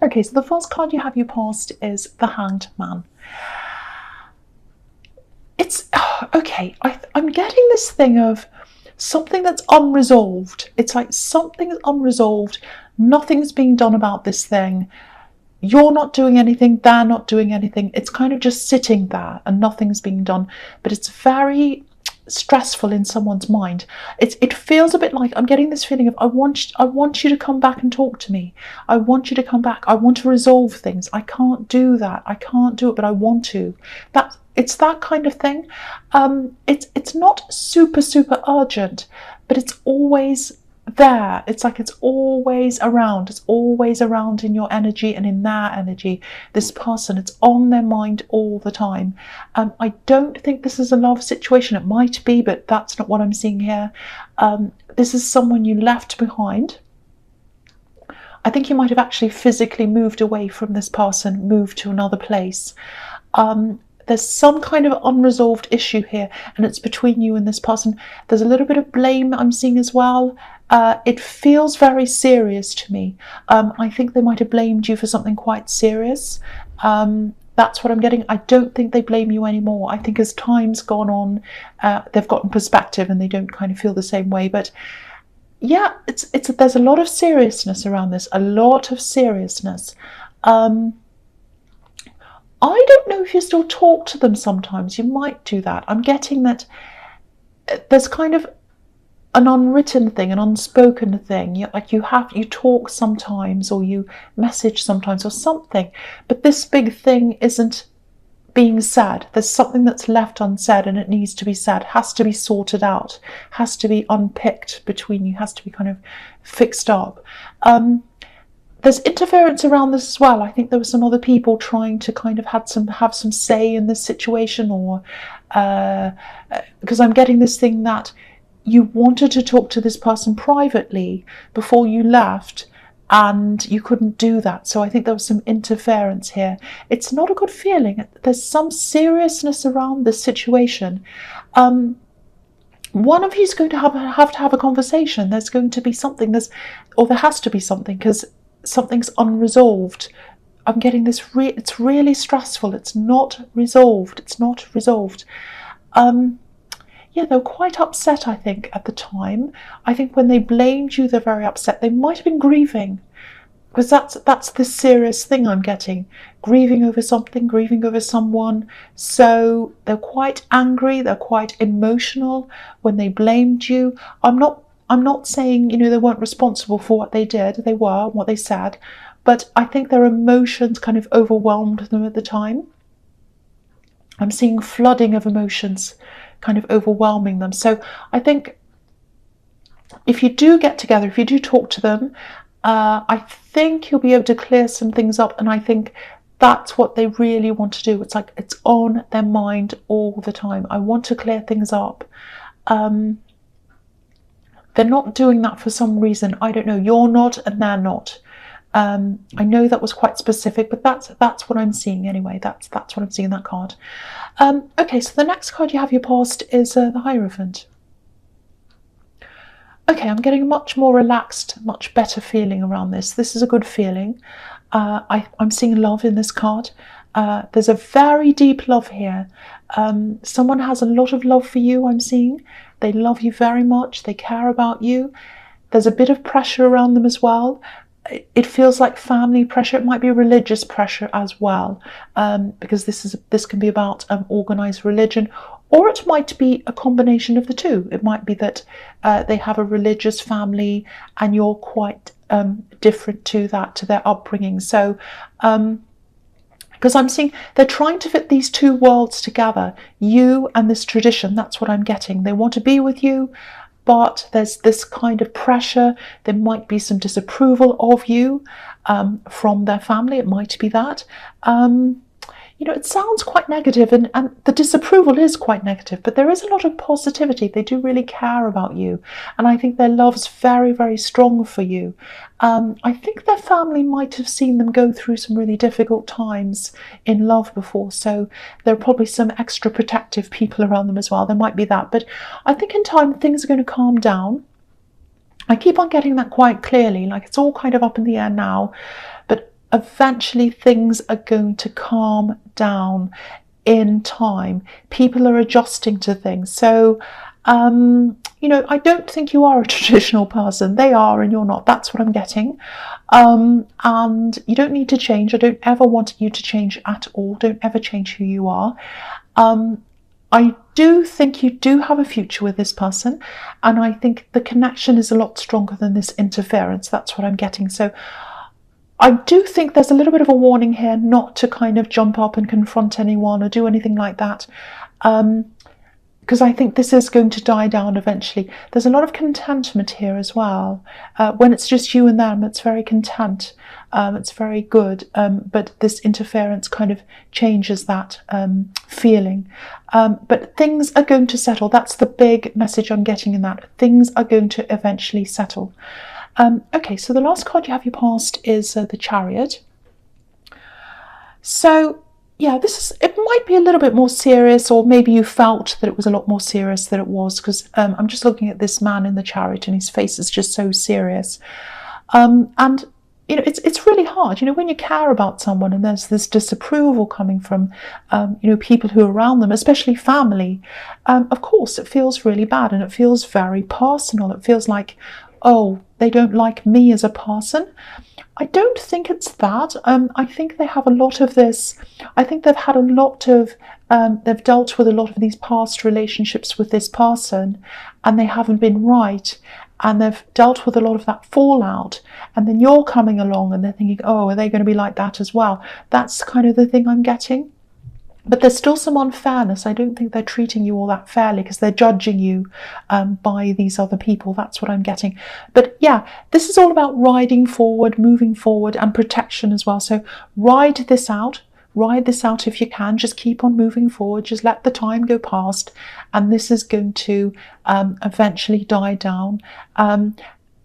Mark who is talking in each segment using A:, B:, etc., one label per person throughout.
A: Okay, so the first card you have your past is the Hanged Man. It's okay. I'm getting this thing of something that's unresolved. It's like something is unresolved. Nothing's being done about this thing. You're not doing anything. They're not doing anything. It's kind of just sitting there and nothing's being done. But it's very stressful in someone's mind. It feels a bit like I'm getting this feeling of I want you to come back and talk to me. I want you to come back. I want to resolve things. I can't do that. I can't do it, but I want to. It's that kind of thing. It's not super urgent, but it's always there. It's like it's always around. It's always around in your energy and in their energy. This person, it's on their mind all the time. I don't think this is a love situation. It might be, but that's not what I'm seeing here. This is someone you left behind. I think you might have actually physically moved away from this person, moved to another place. There's some kind of unresolved issue here, and it's between you and this person. There's a little bit of blame I'm seeing as well. It feels very serious to me. I think they might have blamed you for something quite serious. That's what I'm getting. I don't think they blame you anymore. I think as time's gone on, they've gotten perspective and they don't kind of feel the same way. But yeah, there's a lot of seriousness around this, a lot of seriousness. I don't know if you still talk to them sometimes. You might do that. I'm getting that there's kind of an unwritten thing, an unspoken thing. Like you talk sometimes, or you message sometimes, or something. But this big thing isn't being said. There's something that's left unsaid, and it needs to be said. Has to be sorted out. Has to be unpicked between you. Has to be kind of fixed up. There's interference around this as well. I think there were some other people trying to kind of have some say in this situation, or because I'm getting this thing that you wanted to talk to this person privately before you left, and you couldn't do that. So I think there was some interference here. It's not a good feeling. There's some seriousness around this situation. One of you is going to have a conversation. There's going to be something. There has to be something, because something's unresolved. I'm getting this. It's really stressful. It's not resolved. It's not resolved. Yeah, they were quite upset, I think, at the time. I think when they blamed you, they're very upset. They might have been grieving, because that's the serious thing I'm getting. Grieving over something, grieving over someone. So they're quite angry. They're quite emotional when they blamed you. I'm not saying, they weren't responsible for what they did. They were, what they said. But I think their emotions kind of overwhelmed them at the time. I'm seeing flooding of emotions kind of overwhelming them. So I think if you do get together, if you do talk to them, I think you'll be able to clear some things up. And I think that's what they really want to do. It's like it's on their mind all the time. I want to clear things up. They're not doing that for some reason. I don't know. You're not, and they're not. I know that was quite specific, but that's what I'm seeing anyway. That's what I'm seeing in that card. Okay, so the next card you have your past is the Hierophant. Okay, I'm getting a much more relaxed, much better feeling around this. This is a good feeling. I'm seeing love in this card. There's a very deep love here. Someone has a lot of love for you, I'm seeing. They love you very much. They care about you. There's a bit of pressure around them as well. It feels like family pressure. It might be religious pressure as well, because this can be about organised religion, or it might be a combination of the two. It might be that they have a religious family and you're quite different to their upbringing. So because I'm seeing they're trying to fit these two worlds together, you and this tradition. That's what I'm getting. They want to be with you, but there's this kind of pressure. There might be some disapproval of you from their family. It might be that. It sounds quite negative, and the disapproval is quite negative, but there is a lot of positivity. They do really care about you, and I think their love's very, very strong for you. I think their family might have seen them go through some really difficult times in love before, so there are probably some extra protective people around them as well. There might be that, but I think in time things are going to calm down. I keep on getting that quite clearly, like it's all kind of up in the air now, but eventually things are going to calm down in time. People are adjusting to things. So, you know, I don't think you are a traditional person. They are and you're not. That's what I'm getting. And you don't need to change. I don't ever want you to change at all. Don't ever change who you are. I do think you do have a future with this person, and I think the connection is a lot stronger than this interference. That's what I'm getting. So I do think there's a little bit of a warning here not to kind of jump up and confront anyone or do anything like that, because I think this is going to die down eventually. There's a lot of contentment here as well. When it's just you and them, it's very content. It's very good, but this interference kind of changes that feeling. But things are going to settle. That's the big message I'm getting in that. Things are going to eventually settle. Okay, so the last card you have your past is the Chariot. So yeah, it might be a little bit more serious, or maybe you felt that it was a lot more serious than it was, because I'm just looking at this man in the Chariot and his face is just so serious. And you know, it's really hard, you know, when you care about someone and there's this disapproval coming from, you know, people who are around them, especially family. Of course, it feels really bad and it feels very personal. It feels like, oh, they don't like me as a person. I don't think it's that. I think they have a lot of this. I think they've had a lot of, they've dealt with a lot of these past relationships with this person and they haven't been right. And they've dealt with a lot of that fallout. And then you're coming along and they're thinking, oh, are they going to be like that as well? That's kind of the thing I'm getting. But there's still some unfairness. I don't think they're treating you all that fairly because they're judging you by these other people. That's what I'm getting. But yeah, this is all about riding forward, moving forward, and protection as well. So ride this out. Ride this out if you can. Just keep on moving forward. Just let the time go past. And this is going to eventually die down.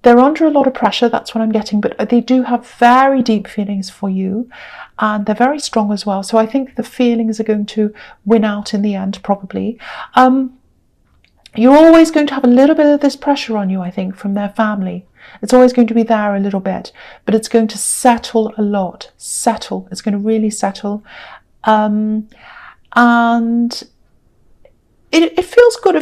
A: They're under a lot of pressure, that's what I'm getting, but they do have very deep feelings for you and they're very strong as well. So I think the feelings are going to win out in the end, probably. You're always going to have a little bit of this pressure on you, I think, from their family. It's always going to be there a little bit, but it's going to settle a lot. Settle. It's going to really settle. And it feels good.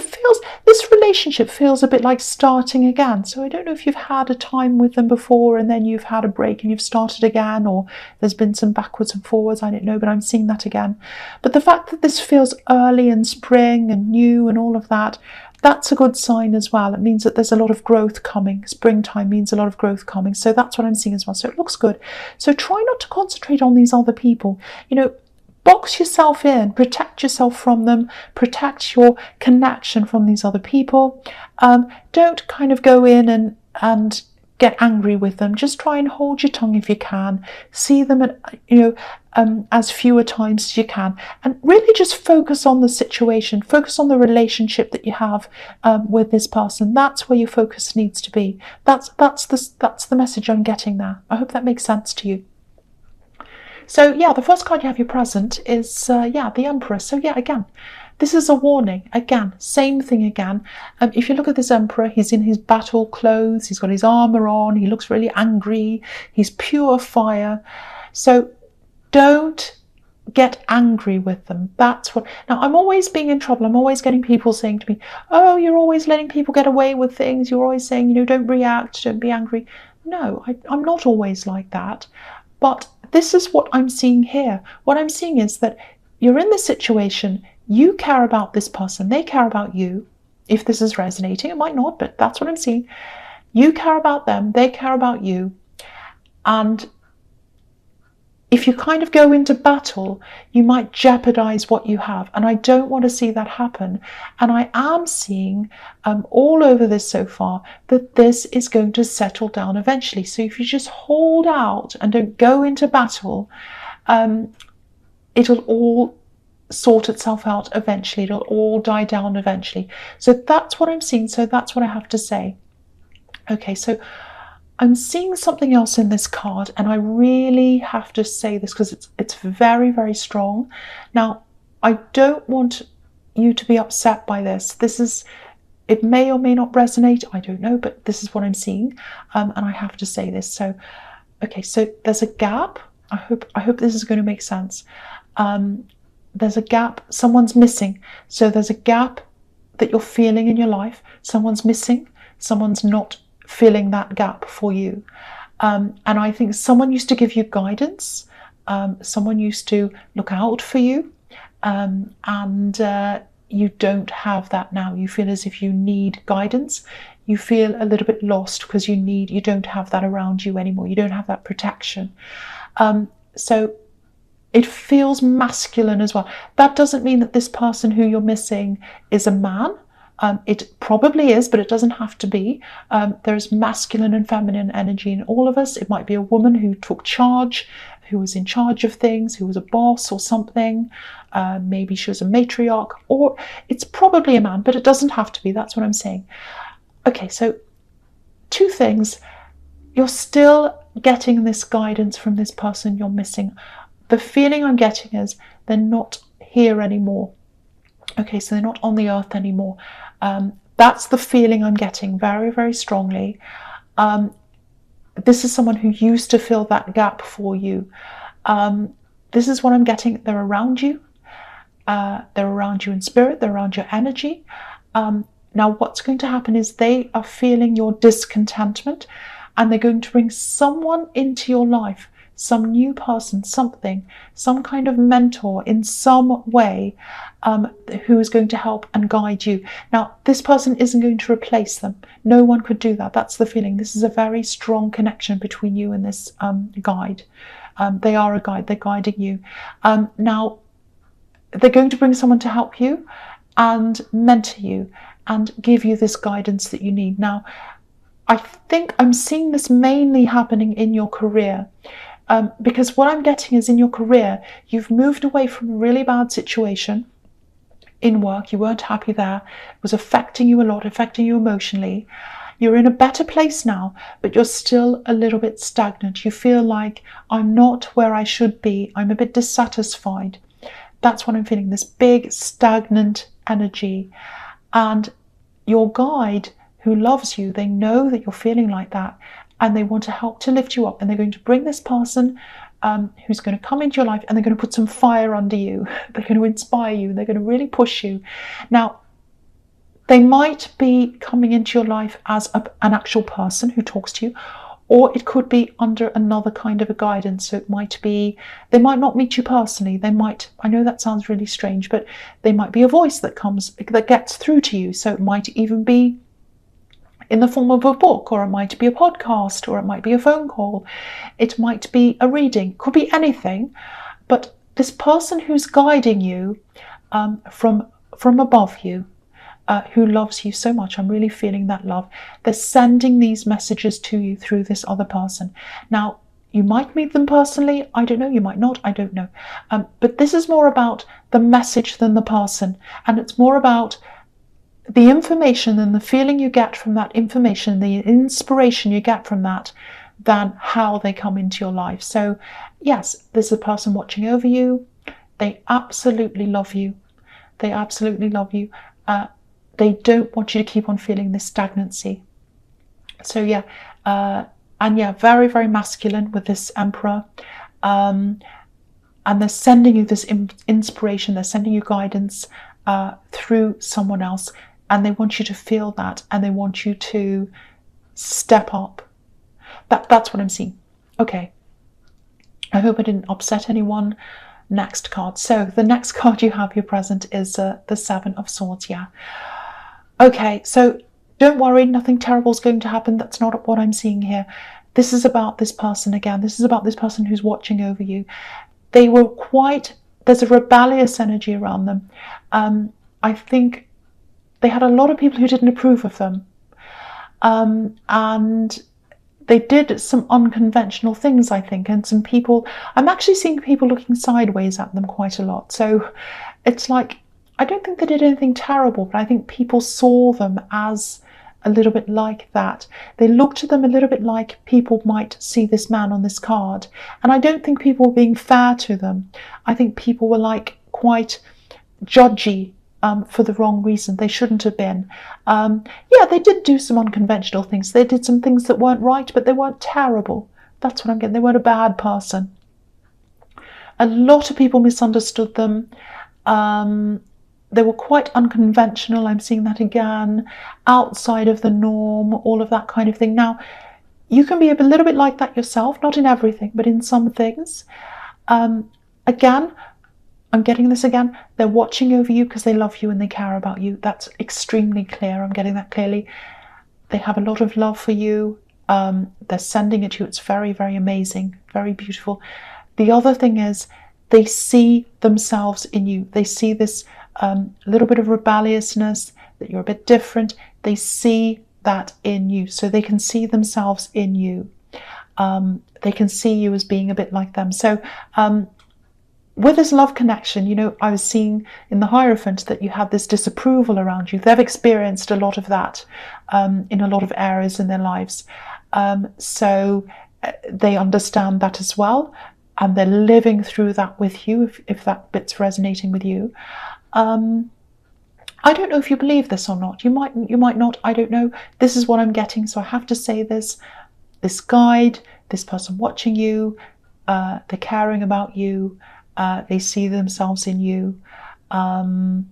A: This relationship feels a bit like starting again. So I don't know if you've had a time with them before and then you've had a break and you've started again, or there's been some backwards and forwards. I don't know, but I'm seeing that again. But the fact that this feels early and spring and new and all of that, that's a good sign as well. It means that there's a lot of growth coming. Springtime means a lot of growth coming. So that's what I'm seeing as well. So it looks good. So try not to concentrate on these other people. You know, box yourself in, protect yourself from them, protect your connection from these other people. Don't kind of go in and get angry with them. Just try and hold your tongue if you can. See them at, as fewer times as you can, and really just focus on the situation, focus on the relationship that you have with this person. That's where your focus needs to be. That's the message I'm getting there. I hope that makes sense to you. So yeah, the first card you have your present is the Emperor. So yeah, again, this is a warning. Again, same thing again. If you look at this Emperor, he's in his battle clothes, he's got his armor on, he looks really angry, he's pure fire. So don't get angry with them. That's what. Now, I'm always being in trouble. I'm always getting people saying to me, oh, you're always letting people get away with things. You're always saying, don't react, don't be angry. No, I'm not always like that. But this is what I'm seeing here. What I'm seeing is that you're in this situation, you care about this person, they care about you. If this is resonating, it might not, but that's what I'm seeing. You care about them, they care about you. And if you kind of go into battle, you might jeopardize what you have. And I don't want to see that happen. And I am seeing all over this so far that this is going to settle down eventually. So if you just hold out and don't go into battle, it'll all sort itself out eventually. It'll all die down eventually. So that's what I'm seeing. So that's what I have to say. Okay, so I'm seeing something else in this card, and I really have to say this because it's very, very strong. Now, I don't want you to be upset by this. It may or may not resonate, I don't know, but this is what I'm seeing, and I have to say this. So, okay, so there's a gap I hope this is going to make sense. There's a gap, someone's missing. So there's a gap that you're feeling in your life. Someone's missing, someone's not filling that gap for you. And I think someone used to give you guidance, someone used to look out for you, and you don't have that now. You feel as if you need guidance. You feel a little bit lost because you don't have that around you anymore. You don't have that protection. So it feels masculine as well. That doesn't mean that this person who you're missing is a man. It probably is, but it doesn't have to be. There's masculine and feminine energy in all of us. It might be a woman who took charge, who was in charge of things, who was a boss or something. Maybe she was a matriarch, or it's probably a man, but it doesn't have to be. That's what I'm saying. Okay, so 2 things. You're still getting this guidance from this person you're missing. The feeling I'm getting is they're not here anymore. Okay, so they're not on the earth anymore. That's the feeling I'm getting very, very strongly. This is someone who used to fill that gap for you. This is what I'm getting. They're around you. They're around you in spirit. They're around your energy. Now, what's going to happen is they are feeling your discontentment, and they're going to bring someone into your life, some new person, something, some kind of mentor in some way, who is going to help and guide you. Now, this person isn't going to replace them. No one could do that. That's the feeling. This is a very strong connection between you and this guide. They are a guide. They're guiding you. Now, they're going to bring someone to help you and mentor you and give you this guidance that you need. Now, I think I'm seeing this mainly happening in your career. Because what I'm getting is in your career, you've moved away from a really bad situation in work. You weren't happy there. It was affecting you a lot, affecting you emotionally. You're in a better place now, but you're still a little bit stagnant. You feel like, I'm not where I should be. I'm a bit dissatisfied. That's what I'm feeling, this big stagnant energy. And your guide who loves you, they know that you're feeling like that, and they want to help to lift you up. And they're going to bring this person who's going to come into your life, and they're going to put some fire under you. They're going to inspire you. They're going to really push you. Now, they might be coming into your life as an actual person who talks to you, or it could be under another kind of a guidance. So it might be, they might not meet you personally. They might, I know that sounds really strange, but they might be a voice that gets through to you. So it might even be in the form of a book, or it might be a podcast, or it might be a phone call. It might be a reading, could be anything. But this person who's guiding you from above you, who loves you so much, I'm really feeling that love. They're sending these messages to you through this other person. Now, you might meet them personally. I don't know. You might not. I don't know. But this is more about the message than the person. And it's more about the information and the feeling you get from that information, the inspiration you get from that, than how they come into your life. So yes, there's a person watching over you. They absolutely love you. They absolutely love you. They don't want you to keep on feeling this stagnancy. So yeah, and yeah, very, very masculine with this Emperor. And they're sending you this inspiration. They're sending you guidance through someone else. And they want you to feel that, and they want you to step up. That's what I'm seeing. Okay. I hope I didn't upset anyone. Next card. So the next card you have here present is the 7 of Swords. Yeah. Okay. So don't worry. Nothing terrible is going to happen. That's not what I'm seeing here. This is about this person again. This is about this person who's watching over you. They were there's a rebellious energy around them. I think they had a lot of people who didn't approve of them. And they did some unconventional things, I think, and some people, I'm actually seeing people looking sideways at them quite a lot. So it's like, I don't think they did anything terrible, but I think people saw them as a little bit like that. They looked at them a little bit like people might see this man on this card. And I don't think people were being fair to them. I think people were like quite judgy for the wrong reason. They shouldn't have been. Yeah, they did do some unconventional things. They did some things that weren't right, but they weren't terrible. That's what I'm getting. They weren't a bad person. A lot of people misunderstood them. They were quite unconventional. I'm seeing that again, outside of the norm, all of that kind of thing. Now, you can be a little bit like that yourself, not in everything, but in some things. Again, I'm getting this again. They're watching over you because they love you and they care about you. That's extremely clear. I'm getting that clearly. They have a lot of love for you. They're sending it to you. It's very, very amazing, very beautiful. The other thing is they see themselves in you. They see this little bit of rebelliousness, that you're a bit different. They see that in you. So they can see themselves in you. They can see you as being a bit like them. So with this love connection, you know, I was seeing in the Hierophant that you have this disapproval around you. They've experienced a lot of that in a lot of areas in their lives. So they understand that as well. And they're living through that with you, if that bit's resonating with you. I don't know if you believe this or not. You might not. I don't know. This is what I'm getting. So I have to say this. This guide, this person watching you, they're caring about you. They see themselves in you. And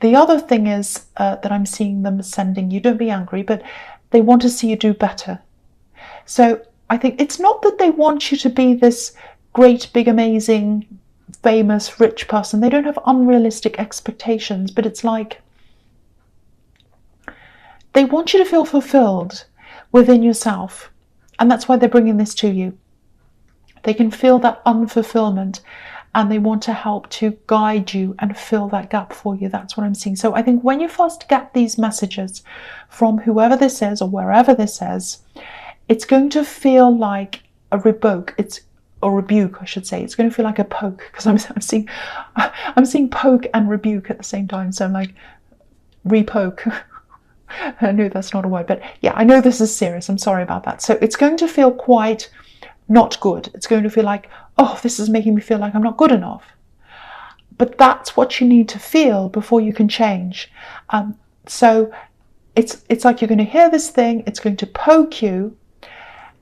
A: the other thing is that I'm seeing them sending you, don't be angry, but they want to see you do better. So I think it's not that they want you to be this great, big, amazing, famous, rich person. They don't have unrealistic expectations, but it's like they want you to feel fulfilled within yourself. And that's why they're bringing this to you. They can feel that unfulfillment and they want to help to guide you and fill that gap for you. That's what I'm seeing. So I think when you first get these messages from whoever this is or wherever this is, it's going to feel like a rebuke. Or rebuke, I should say. It's going to feel like a poke, because I'm seeing poke and rebuke at the same time. So I'm like, repoke. I know that's not a word, but yeah, I know this is serious. I'm sorry about that. So it's going to feel quite not good. It's going to feel like, oh, this is making me feel like I'm not good enough. But that's what you need to feel before you can change. So it's like you're going to hear this thing. It's going to poke you.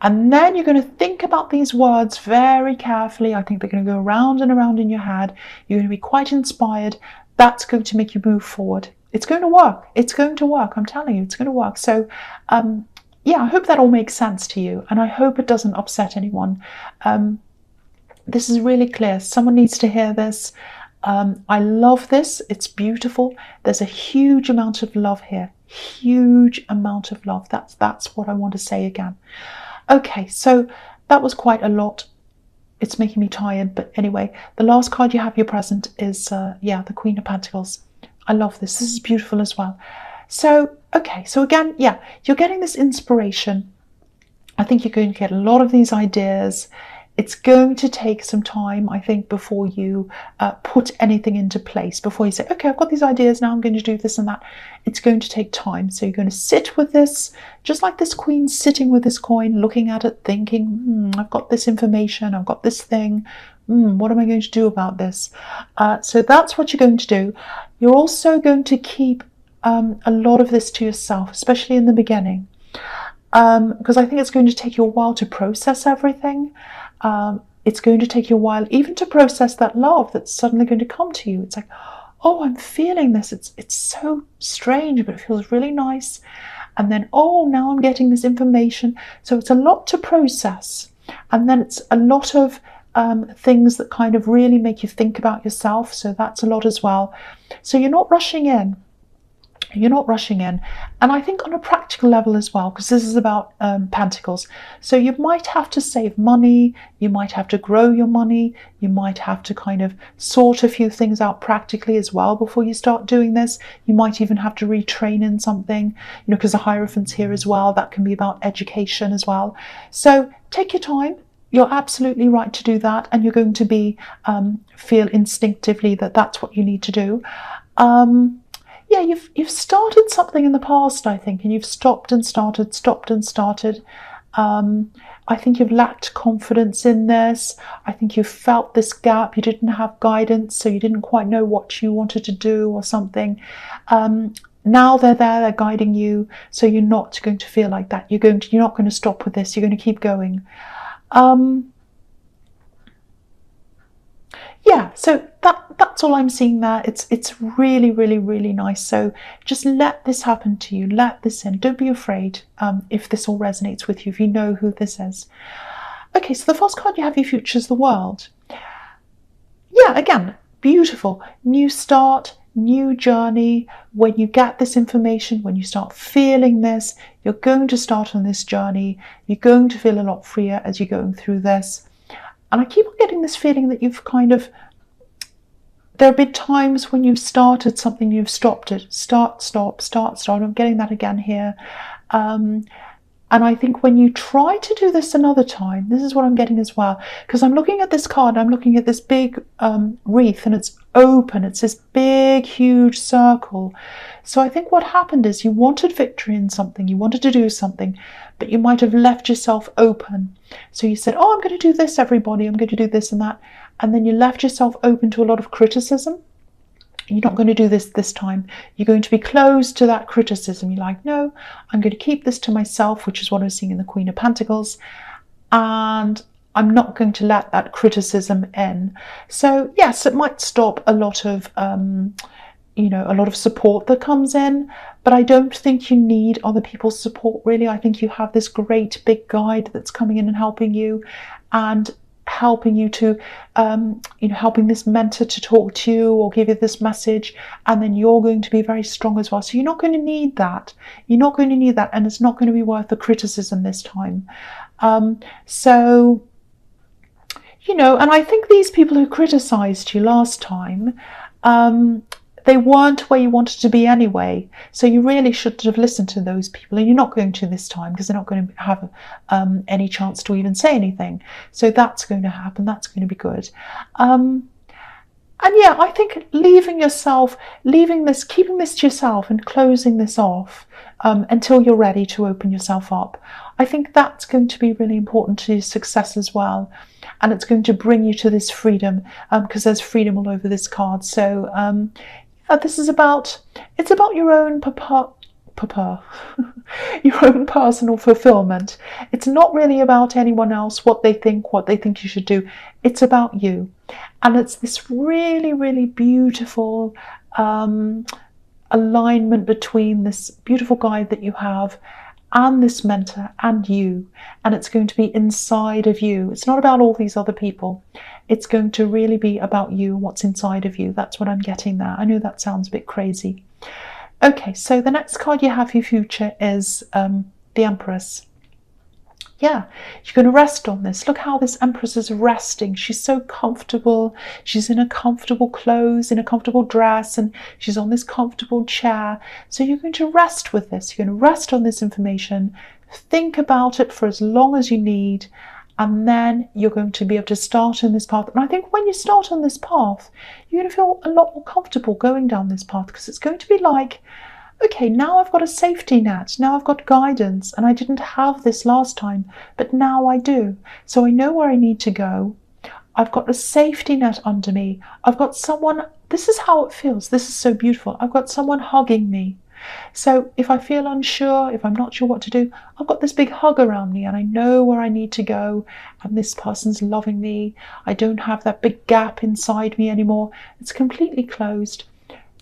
A: And then you're going to think about these words very carefully. I think they're going to go around and around in your head. You're going to be quite inspired. That's going to make you move forward. It's going to work. It's going to work. I'm telling you, it's going to work. So, yeah, I hope that all makes sense to you. And I hope it doesn't upset anyone. This is really clear. Someone needs to hear this. I love this. It's beautiful. There's a huge amount of love here. Huge amount of love. That's what I want to say again. Okay, so that was quite a lot. It's making me tired, but anyway, the last card you have your present is, the Queen of Pentacles. I love this. This is beautiful as well. So, okay, so again, yeah, you're getting this inspiration. I think you're going to get a lot of these ideas. It's going to take some time, I think, before you put anything into place, before you say, okay, I've got these ideas, now I'm going to do this and that. It's going to take time. So you're going to sit with this, just like this queen sitting with this coin, looking at it, thinking, I've got this information, I've got this thing. What am I going to do about this? So that's what you're going to do. You're also going to keep a lot of this to yourself, especially in the beginning, because I think it's going to take you a while to process everything. It's going to take you a while even to process that love that's suddenly going to come to you. It's like, oh, I'm feeling this. It's so strange, but it feels really nice. And then, oh, now I'm getting this information. So it's a lot to process. And then it's a lot of things that kind of really make you think about yourself. So that's a lot as well. So you're not rushing in. You're not rushing in. And I think on a practical level as well, because this is about Pentacles. So you might have to save money. You might have to grow your money. You might have to kind of sort a few things out practically as well before you start doing this. You might even have to retrain in something, because the Hierophant's here as well. That can be about education as well. So take your time. You're absolutely right to do that. And you're going to be feel instinctively that that's what you need to do. Yeah, you've started something in the past, I think, and you've stopped and started. I think you've lacked confidence in this. I think you felt this gap. You didn't have guidance, so you didn't quite know what you wanted to do or something. Now they're there, they're guiding you, so you're not going to feel like that. You're not going to stop with this. You're going to keep going. yeah, so that's all I'm seeing there. It's really, really, really nice. So just let this happen to you. Let this in. Don't be afraid if this all resonates with you, if you know who this is. Okay, so the first card you have, your future, is the World. Yeah, again, beautiful. New start, new journey. When you get this information, when you start feeling this, you're going to start on this journey. You're going to feel a lot freer as you're going through this. And I keep on getting this feeling that you've kind of, there have been times when you've started something, you've stopped it. Start, stop, start, start. I'm getting that again here. And I think when you try to do this another time, this is what I'm getting as well. Because I'm looking at this card, I'm looking at this big wreath, and it's open. It's this big, huge circle. So I think what happened is you wanted victory in something, you wanted to do something, but you might have left yourself open. So you said, oh, I'm going to do this, everybody. I'm going to do this and that. And then you left yourself open to a lot of criticism. You're not going to do this time. You're going to be closed to that criticism. You're like, no, I'm going to keep this to myself, which is what I was seeing in the Queen of Pentacles. And I'm not going to let that criticism in. So yes, it might stop a lot of, a lot of support that comes in, but I don't think you need other people's support, really. I think you have this great big guide that's coming in and helping you, and helping you to, helping this mentor to talk to you or give you this message, and then you're going to be very strong as well. So you're not going to need that. You're not going to need that, and it's not going to be worth the criticism this time. And I think these people who criticized you last time, they weren't where you wanted to be anyway. So you really should have listened to those people, and you're not going to this time because they're not going to have any chance to even say anything. So that's going to happen. That's going to be good. And yeah, I think keeping this to yourself and closing this off until you're ready to open yourself up, I think that's going to be really important to your success as well. And it's going to bring you to this freedom, because there's freedom all over this card. So this is about your own your own personal fulfillment. It's not really about anyone else, what they think you should do. It's about you. And it's this really, really beautiful alignment between this beautiful guide that you have and this mentor and you. And it's going to be inside of you. It's not about all these other people. It's going to really be about you, what's inside of you. That's what I'm getting there. I know that sounds a bit crazy. Okay, so the next card you have for your future is the Empress. Yeah, you're going to rest on this. Look how this Empress is resting. She's so comfortable. She's in a comfortable clothes, in a comfortable dress, and she's on this comfortable chair. So you're going to rest with this. You're going to rest on this information. Think about it for as long as you need, and then you're going to be able to start on this path. And I think when you start on this path, you're going to feel a lot more comfortable going down this path, because it's going to be like, okay, now I've got a safety net, now I've got guidance, and I didn't have this last time, but now I do. So I know where I need to go. I've got a safety net under me. I've got someone, this is how it feels. This is so beautiful. I've got someone hugging me. So if I feel unsure, if I'm not sure what to do, I've got this big hug around me, and I know where I need to go, and this person's loving me. I don't have that big gap inside me anymore. It's completely closed.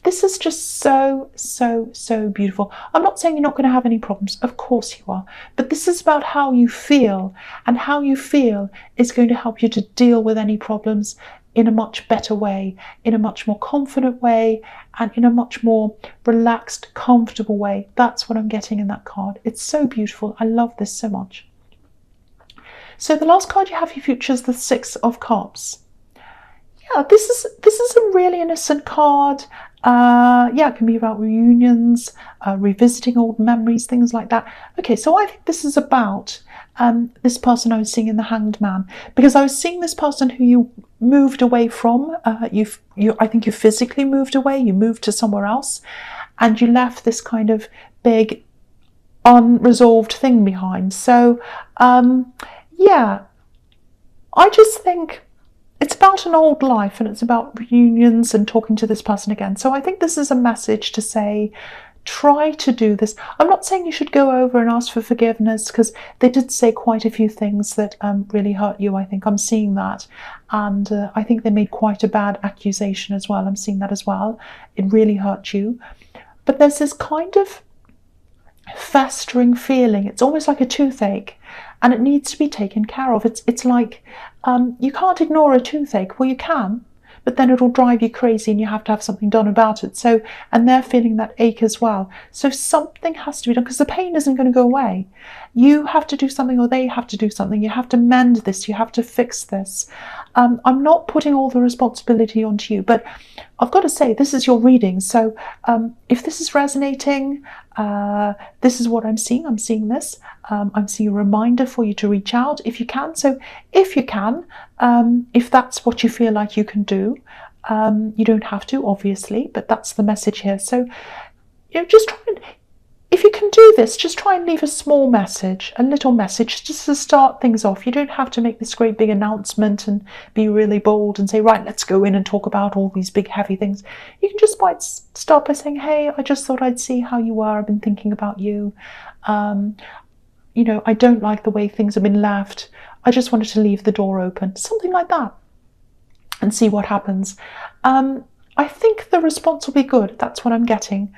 A: This is just so, so, so beautiful. I'm not saying you're not going to have any problems. Of course you are. But this is about how you feel, and how you feel is going to help you to deal with any problems in a much better way, in a much more confident way, and in a much more relaxed, comfortable way. That's what I'm getting in that card. It's so beautiful. I love this so much. So the last card you have for your future is the Six of Cups. Yeah, this is a really innocent card. Yeah, it can be about reunions, revisiting old memories, things like that. Okay, so I think this is about this person I was seeing in the Hanged Man, because I was seeing this person who you moved away from. I think you physically moved away. You moved to somewhere else, and you left this kind of big unresolved thing behind. So yeah, I just think it's about an old life, and it's about reunions and talking to this person again. So I think this is a message to say, try to do this. I'm not saying you should go over and ask for forgiveness, because they did say quite a few things that really hurt you. I think I'm seeing that, and I think they made quite a bad accusation as well. I'm seeing that as well. It really hurt you, but there's this kind of festering feeling. It's almost like a toothache, and it needs to be taken care of. It's like you can't ignore a toothache. Well, you can, but then it'll drive you crazy and you have to have something done about it. So, and they're feeling that ache as well. So something has to be done, because the pain isn't going to go away. You have to do something, or they have to do something. You have to mend this. You have to fix this. I'm not putting all the responsibility onto you, but I've got to say, this is your reading. So if this is resonating, this is what I'm seeing. I'm seeing this. I'm seeing a reminder for you to reach out if you can. So if you can, if that's what you feel like you can do, you don't have to, obviously, but that's the message here. So, just try and, if you can do this, just try and leave a small message, a little message, just to start things off. You don't have to make this great big announcement and be really bold and say, right, let's go in and talk about all these big heavy things. You can just start by saying, hey, I just thought I'd see how you were. I've been thinking about you. I don't like the way things have been left. I just wanted to leave the door open. Something like that. And see what happens. I think the response will be good. That's what I'm getting.